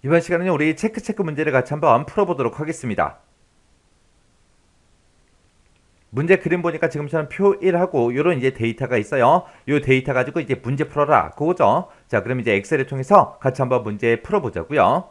이번 시간에는 우리 체크 문제를 같이 한번 풀어보도록 하겠습니다. 문제 그림 보니까 지금처럼 표 1하고 요런 이제 데이터가 있어요. 요 데이터 가지고 이제 문제 풀어라. 그거죠. 자, 그럼 이제 엑셀을 통해서 같이 한번 문제 풀어보자고요.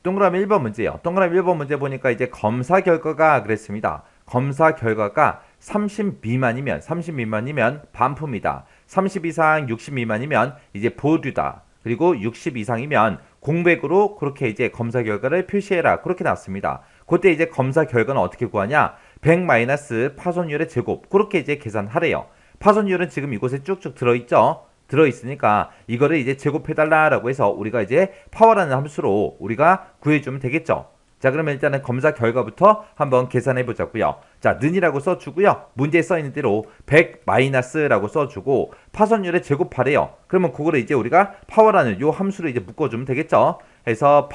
동그라미 1번 문제요. 동그라미 1번 문제 보니까 이제 검사 결과가 그랬습니다. 검사 결과가 30 미만이면 반품이다. 30 이상 60 미만이면 이제 보류다. 그리고 60 이상이면 공백으로 그렇게 이제 검사 결과를 표시해라. 그렇게 나왔습니다. 그때 이제 검사 결과는 어떻게 구하냐? 100 마이너스 파손율의 제곱. 그렇게 이제 계산하래요. 파손율은 지금 이곳에 쭉쭉 들어있죠? 들어있으니까 이거를 이제 제곱해달라라고 해서 우리가 이제 파워라는 함수로 우리가 구해주면 되겠죠. 자, 그러면 일단은 검사 결과부터 한번 계산해 보자고요. 자, 는이라고 써주고요. 문제에 써있는 대로 100 마이너스라고 써주고 파손율의 제곱하래요. 그러면 그거를 이제 우리가 파워라는 요 함수로 이제 묶어주면 되겠죠. 해서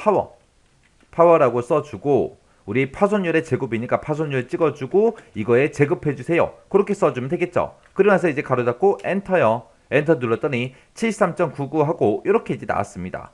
파워라고 써주고 우리 파손율의 제곱이니까 파손율 찍어주고 이거에 제곱해주세요. 그렇게 써주면 되겠죠. 그러고 나서 이제 가로 닫고 엔터요. 엔터 눌렀더니 73.99 하고 이렇게 이제 나왔습니다.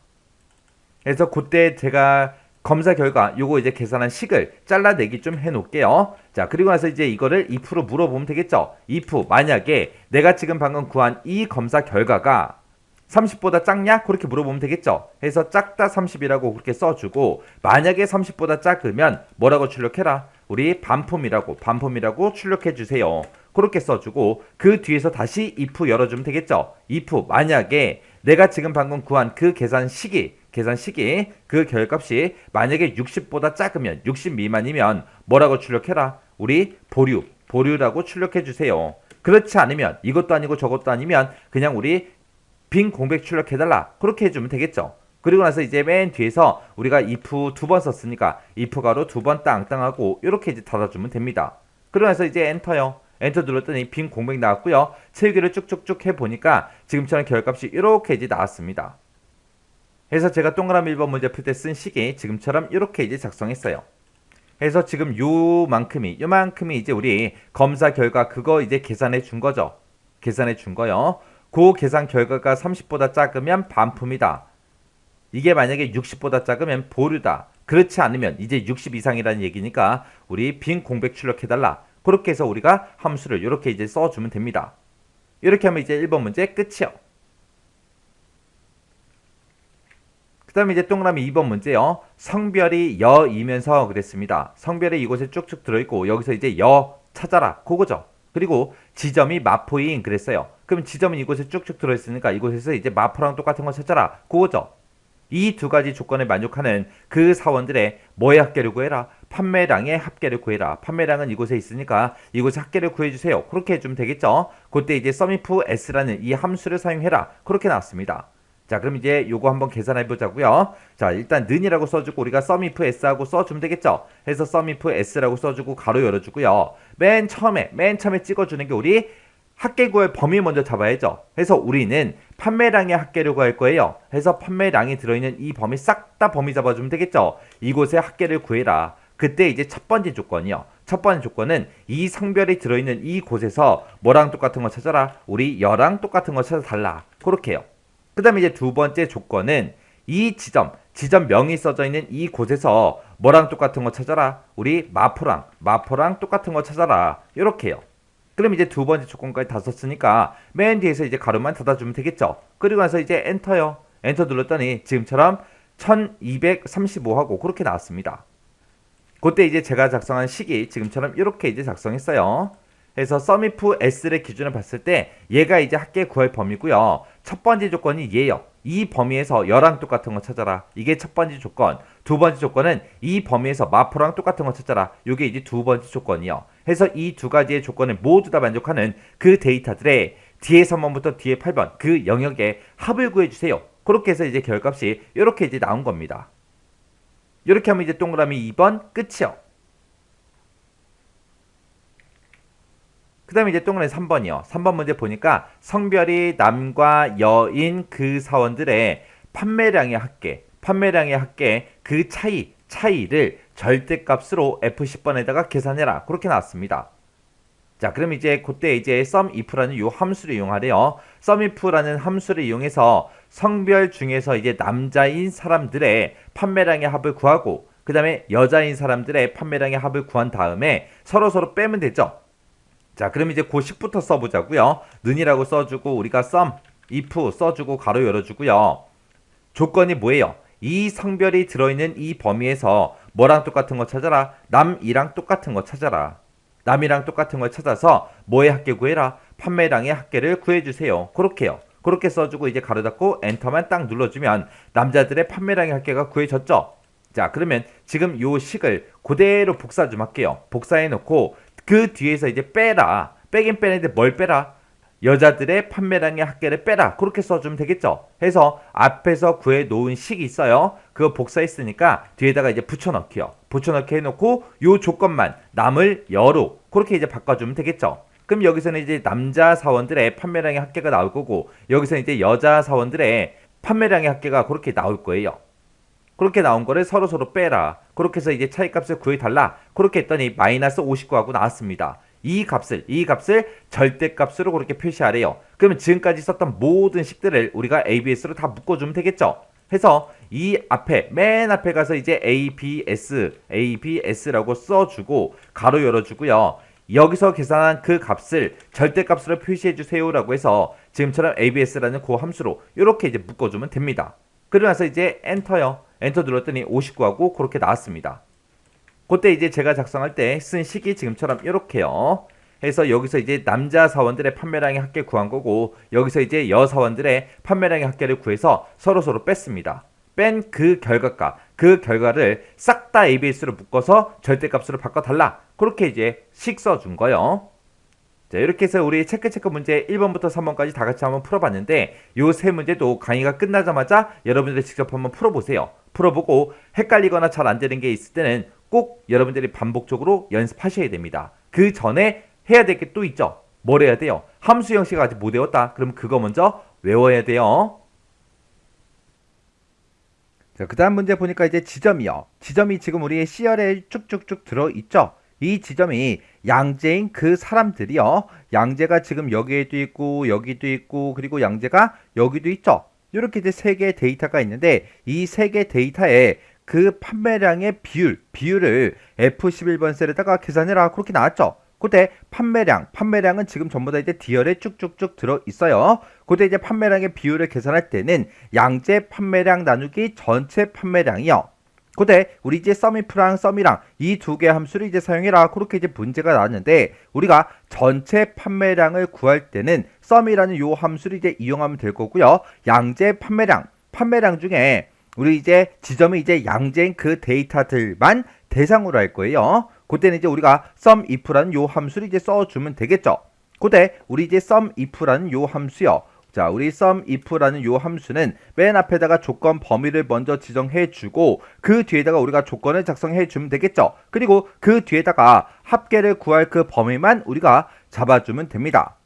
그래서 그때 제가 검사 결과 요거 이제 계산한 식을 잘라내기 좀 해놓을게요. 자, 그리고 나서 이제 이거를 if로 물어보면 되겠죠. if 만약에 내가 지금 방금 구한 이 검사 결과가 30보다 작냐? 그렇게 물어보면 되겠죠. 해서 작다 30이라고 그렇게 써주고 만약에 30보다 작으면 뭐라고 출력해라? 우리 반품이라고 출력해 주세요. 그렇게 써주고 그 뒤에서 다시 if 열어주면 되겠죠. if 만약에 내가 지금 방금 구한 그 계산 시기 그 결값이 만약에 60보다 작으면 60 미만이면 뭐라고 출력해라? 우리 보류라고 출력해 주세요. 그렇지 않으면 이것도 아니고 저것도 아니면 그냥 우리 빈 공백 출력해달라. 그렇게 해주면 되겠죠. 그리고 나서 이제 맨 뒤에서 우리가 if 두 번 썼으니까 if 가로 두 번 땅땅하고 이렇게 이제 닫아주면 됩니다. 그리고 나서 이제 엔터요. 엔터 눌렀더니 빈 공백 나왔고요. 세개를 쭉쭉쭉 해보니까 지금처럼 결값이 이렇게 이제 나왔습니다. 그래서 제가 동그라미 1번 문제 풀 때 쓴 식이 지금처럼 이렇게 이제 작성했어요. 그래서 지금 요만큼이 이제 우리 검사 결과 그거 이제 계산해 준 거죠. 계산해 준 거요. 그 계산 결과가 30보다 작으면 반품이다. 이게 만약에 60보다 작으면 보류다. 그렇지 않으면 이제 60 이상이라는 얘기니까 우리 빈 공백 출력해달라. 그렇게 해서 우리가 함수를 이렇게 이제 써주면 됩니다. 이렇게 하면 이제 1번 문제 끝이요. 그 다음에 이제 동그라미 2번 문제요. 성별이 여이면서 그랬습니다. 성별이 이곳에 쭉쭉 들어있고 여기서 이제 여 찾아라. 그거죠. 그리고 지점이 마포인 그랬어요. 그럼 지점은 이곳에 쭉쭉 들어있으니까 이곳에서 이제 마포랑 똑같은 거 찾아라. 그거죠. 이 두 가지 조건에 만족하는 그 사원들의 뭐의 합계를 구해라? 판매량의 합계를 구해라. 판매량은 이곳에 있으니까 이곳에 합계를 구해주세요. 그렇게 해주면 되겠죠. 그때 이제 sumif s라는 이 함수를 사용해라. 그렇게 나왔습니다. 자, 그럼 이제 요거 한번 계산해 보자고요. 자, 일단 는이라고 써주고 우리가 sumif s하고 써주면 되겠죠. 해서 sumif s라고 써주고 가로 열어주고요. 맨 처음에 찍어주는 게 우리 합계 구할 범위 먼저 잡아야죠. 해서 우리는 판매량의 합계를 구할 거예요. 해서 판매량이 들어있는 이 범위 싹 다 범위 잡아주면 되겠죠. 이곳에 합계를 구해라. 그때 이제 첫 번째 조건이요. 첫 번째 조건은 이 성별이 들어있는 이곳에서 뭐랑 똑같은 거 찾아라. 우리 여랑 똑같은 거 찾아달라. 그렇게요. 그 다음에 이제 두 번째 조건은 이 지점명이 써져 있는 이곳에서 뭐랑 똑같은 거 찾아라. 우리 마포랑 똑같은 거 찾아라. 이렇게요. 그럼 이제 두 번째 조건까지 다 썼으니까 맨 뒤에서 이제 가로만 닫아주면 되겠죠. 그리고 나서 이제 엔터요. 엔터 눌렀더니 지금처럼 1235하고 그렇게 나왔습니다. 그때 이제 제가 작성한 식이 지금처럼 이렇게 이제 작성했어요. 그래서 sumif s를 기준으로 봤을 때 얘가 이제 합계 구할 범위고요. 첫 번째 조건이 얘요. 이 범위에서 여랑 똑같은 거 찾아라. 이게 첫 번째 조건. 두 번째 조건은 이 범위에서 마포랑 똑같은 거 찾아라. 이게 이제 두 번째 조건이요. 해서 이 두 가지의 조건을 모두 다 만족하는 그 데이터들의 뒤에 3번부터 뒤에 8번 그 영역에 합을 구해주세요. 그렇게 해서 이제 결값이 이렇게 이제 나온 겁니다. 이렇게 하면 이제 동그라미 2번 끝이요. 그 다음에 이제 동그라미 3번이요. 3번 문제 보니까 성별이 남과 여인 그 사원들의 판매량의 합계 그 차이를 절대값으로 F10번에다가 계산해라. 그렇게 나왔습니다. 자, 그럼 이제 그때 이제 SUMIF라는 요 함수를 이용하래요. SUMIF라는 함수를 이용해서 성별 중에서 이제 남자인 사람들의 판매량의 합을 구하고 그 다음에 여자인 사람들의 판매량의 합을 구한 다음에 서로 빼면 되죠. 자, 그럼 이제 그 식부터 써보자고요. 는이라고 써주고 우리가 SUMIF 써주고 가로 열어주고요. 조건이 뭐예요? 이 성별이 들어있는 이 범위에서 뭐랑 똑같은 거 찾아라? 남이랑 똑같은 거 찾아라. 남이랑 똑같은 걸 찾아서 뭐의 합계 구해라? 판매량의 합계를 구해주세요. 그렇게요. 그렇게 써주고 이제 가로 닫고 엔터만 딱 눌러주면 남자들의 판매량의 합계가 구해졌죠. 자, 그러면 지금 요 식을 그대로 복사 좀 할게요. 복사해놓고 그 뒤에서 이제 빼라. 빼긴 빼는데 뭘 빼라? 여자들의 판매량의 합계를 빼라. 그렇게 써주면 되겠죠. 해서 앞에서 구해 놓은 식이 있어요. 그거 복사했으니까 뒤에다가 이제 붙여넣기요. 붙여넣기 해놓고 요 조건만 남을 여로 그렇게 이제 바꿔주면 되겠죠. 그럼 여기서는 이제 남자 사원들의 판매량의 합계가 나올 거고 여기서는 이제 여자 사원들의 판매량의 합계가 그렇게 나올 거예요. 그렇게 나온 거를 서로 빼라. 그렇게 해서 이제 차이값을 구해달라. 그렇게 했더니 마이너스 59하고 나왔습니다. 이 값을 절대값으로 그렇게 표시하래요. 그러면 지금까지 썼던 모든 식들을 우리가 ABS로 다 묶어주면 되겠죠. 해서 이 앞에 맨 앞에 가서 이제 ABS라고 써주고 가로 열어주고요. 여기서 계산한 그 값을 절대값으로 표시해주세요 라고 해서 지금처럼 ABS라는 그 함수로 이렇게 이제 묶어주면 됩니다. 그러고 나서 이제 엔터요. 엔터 눌렀더니 59하고 그렇게 나왔습니다. 그때 이제 제가 작성할 때 쓴 식이 지금처럼 이렇게요. 해서 여기서 이제 남자 사원들의 판매량의 합계 구한 거고 여기서 이제 여사원들의 판매량의 합계를 구해서 서로 뺐습니다. 뺀 그 결과값, 그 결과를 싹 다 ABS로 묶어서 절대값으로 바꿔달라. 그렇게 이제 식 써준 거예요. 자, 이렇게 해서 우리 체크 문제 1번부터 3번까지 다 같이 한번 풀어봤는데 요 세 문제도 강의가 끝나자마자 여러분들이 직접 한번 풀어보세요. 풀어보고 헷갈리거나 잘 안 되는 게 있을 때는 꼭 여러분들이 반복적으로 연습하셔야 됩니다. 그 전에 해야 될 게 또 있죠. 뭘 해야 돼요? 함수 형식을 아직 못 외웠다. 그럼 그거 먼저 외워야 돼요. 자, 그 다음 문제 보니까 이제 지점이요. 지점이 지금 우리 CR에 쭉쭉쭉 들어있죠. 이 지점이 양재인 그 사람들이요. 양재가 지금 여기에도 있고 여기도 있고 그리고 양재가 여기도 있죠. 이렇게 이제 세 개의 데이터가 있는데 이 세 개 데이터에 그 판매량의 비율을 F11번 셀에다가 계산해라. 그렇게 나왔죠. 그때 판매량은 지금 전부 다 이제 D열에 쭉쭉쭉 들어 있어요. 그때 이제 판매량의 비율을 계산할 때는 양재 판매량 나누기 전체 판매량이요. 그때 우리 이제 SUMIF랑 SUM이랑 이 두 개의 함수를 이제 사용해라. 그렇게 이제 문제가 나왔는데 우리가 전체 판매량을 구할 때는 SUM이라는 요 함수를 이제 이용하면 될 거고요. 양재 판매량 중에 우리 이제 지점이 이제 양재인 그 데이터들만 대상으로 할 거예요. 그때는 이제 우리가 SUMIF라는 요 함수를 이제 써주면 되겠죠. 그때 우리 이제 SUMIF라는 요 함수요. 자, 우리 SUMIF라는 요 함수는 맨 앞에다가 조건 범위를 먼저 지정해주고 그 뒤에다가 우리가 조건을 작성해주면 되겠죠. 그리고 그 뒤에다가 합계를 구할 그 범위만 우리가 잡아주면 됩니다.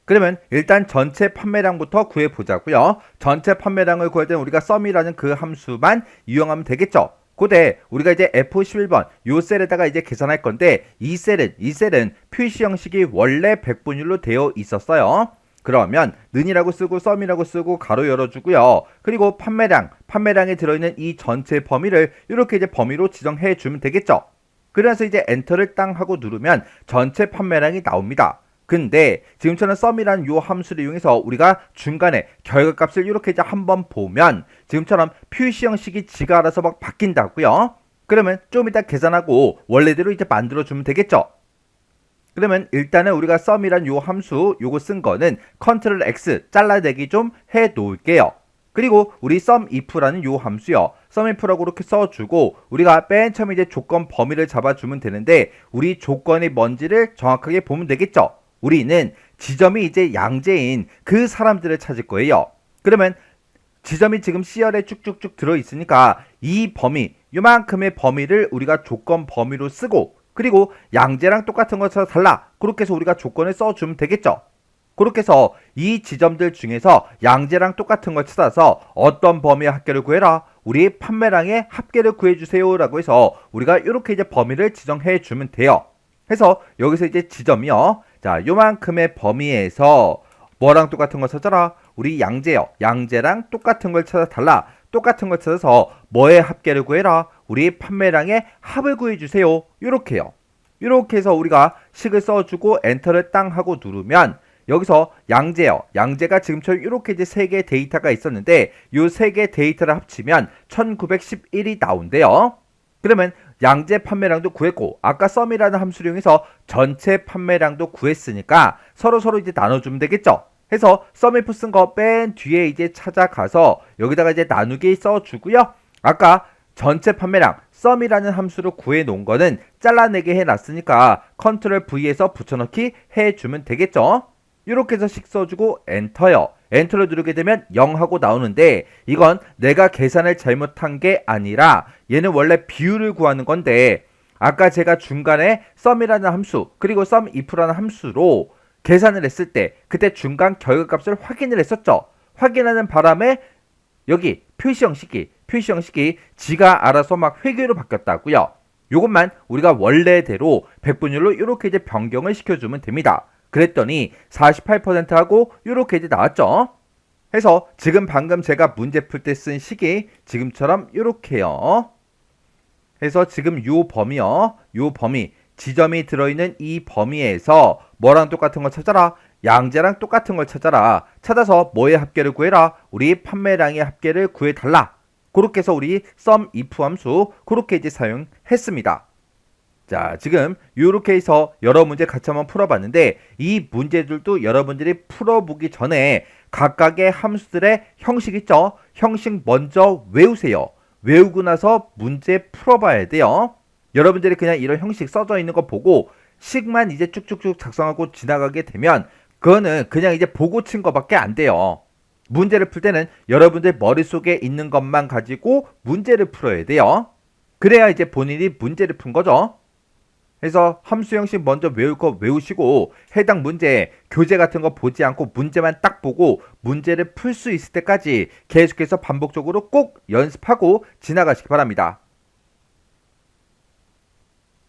그러면 일단 전체 판매량부터 구해보자고요. 전체 판매량을 구할 때는 우리가 SUM이라는 그 함수만 이용하면 되겠죠. 그때 우리가 이제 F11번 요 셀에다가 이제 계산할 건데 이 셀은 표시 형식이 원래 백분율로 되어 있었어요. 그러면 는이라고 쓰고 SUM이라고 쓰고 가로 열어주고요. 그리고 판매량에 들어있는 이 전체 범위를 이렇게 이제 범위로 지정해 주면 되겠죠. 그래서 이제 엔터를 땅 하고 누르면 전체 판매량이 나옵니다. 근데 지금처럼 SUM이라는 요 함수를 이용해서 우리가 중간에 결과값을 이렇게 이제 한번 보면 지금처럼 표시 형식이 지가 알아서 막 바뀐다고요. 그러면 좀 이따 계산하고 원래대로 이제 만들어주면 되겠죠. 그러면 일단은 우리가 SUM이란 요 함수 요거 쓴 거는 Ctrl X 잘라내기 좀 해 놓을게요. 그리고 우리 SUMIF라는 요 함수요. SUMIF라고 이렇게 써주고 우리가 맨 처음에 이제 조건 범위를 잡아주면 되는데 우리 조건이 뭔지를 정확하게 보면 되겠죠. 우리는 지점이 이제 양재인 그 사람들을 찾을 거예요. 그러면 지점이 지금 C열에 쭉쭉쭉 들어있으니까 이 범위, 요만큼의 범위를 우리가 조건 범위로 쓰고 그리고 양재랑 똑같은 것처럼 달라. 그렇게 해서 우리가 조건을 써주면 되겠죠. 그렇게 해서 이 지점들 중에서 양재랑 똑같은 걸 찾아서 어떤 범위의 합계를 구해라. 우리 판매량의 합계를 구해주세요. 라고 해서 우리가 이렇게 이제 범위를 지정해 주면 돼요. 해서 여기서 이제 지점이요. 자, 요만큼의 범위에서 뭐랑 똑같은 거 찾아라. 우리 양재요. 양재랑 똑같은 걸 찾아달라. 똑같은 걸 찾아서 뭐의 합계를 구해라. 우리 판매량의 합을 구해주세요. 요렇게요. 요렇게 해서 우리가 식을 써주고 엔터를 땅 하고 누르면 여기서 양재요. 양재가 지금처럼 이렇게 이제 세 개의 데이터가 있었는데 요 세 개의 데이터를 합치면 1911이 나온대요. 그러면 양재 판매량도 구했고 아까 썸이라는 함수를 이용해서 전체 판매량도 구했으니까 서로 이제 나눠주면 되겠죠. 해서 썸이프 쓴 거 맨 뒤에 이제 찾아가서 여기다가 이제 나누기 써주고요. 아까 전체 판매량 썸이라는 함수로 구해 놓은 거는 잘라내게 해놨으니까 컨트롤 V에서 붙여넣기 해주면 되겠죠. 이렇게 해서 식 써주고 엔터요. 엔터를 누르게 되면 0하고 나오는데 이건 내가 계산을 잘못한 게 아니라 얘는 원래 비율을 구하는 건데 아까 제가 중간에 썸이라는 함수 그리고 썸if라는 함수로 계산을 했을 때 그때 중간 결과값을 확인을 했었죠. 확인하는 바람에 여기 표시 형식이 지가 알아서 막 회계로 바뀌었다고요. 요것만 우리가 원래대로 백분율로 이렇게 이제 변경을 시켜주면 됩니다. 그랬더니 48%하고 이렇게 이제 나왔죠. 해서 지금 방금 제가 문제 풀 때 쓴 식이 지금처럼 이렇게요. 해서 지금 요 범위 지점이 들어있는 이 범위에서 뭐랑 똑같은 거 찾아라. 양재랑 똑같은 걸 찾아라. 찾아서 뭐의 합계를 구해라. 우리 판매량의 합계를 구해달라. 그렇게 해서 우리 썸if 함수 그렇게 이제 사용했습니다. 자, 지금 이렇게 해서 여러 문제 같이 한번 풀어봤는데 이 문제들도 여러분들이 풀어보기 전에 각각의 함수들의 형식 있죠? 형식 먼저 외우세요. 외우고 나서 문제 풀어봐야 돼요. 여러분들이 그냥 이런 형식 써져 있는 거 보고 식만 이제 쭉쭉쭉 작성하고 지나가게 되면 그거는 그냥 이제 보고 친 거밖에 안 돼요. 문제를 풀 때는 여러분들 머릿속에 있는 것만 가지고 문제를 풀어야 돼요. 그래야 이제 본인이 문제를 푼 거죠. 그래서 함수 형식 먼저 외울 거 외우시고 해당 문제, 교재 같은 거 보지 않고 문제만 딱 보고 문제를 풀 수 있을 때까지 계속해서 반복적으로 꼭 연습하고 지나가시기 바랍니다.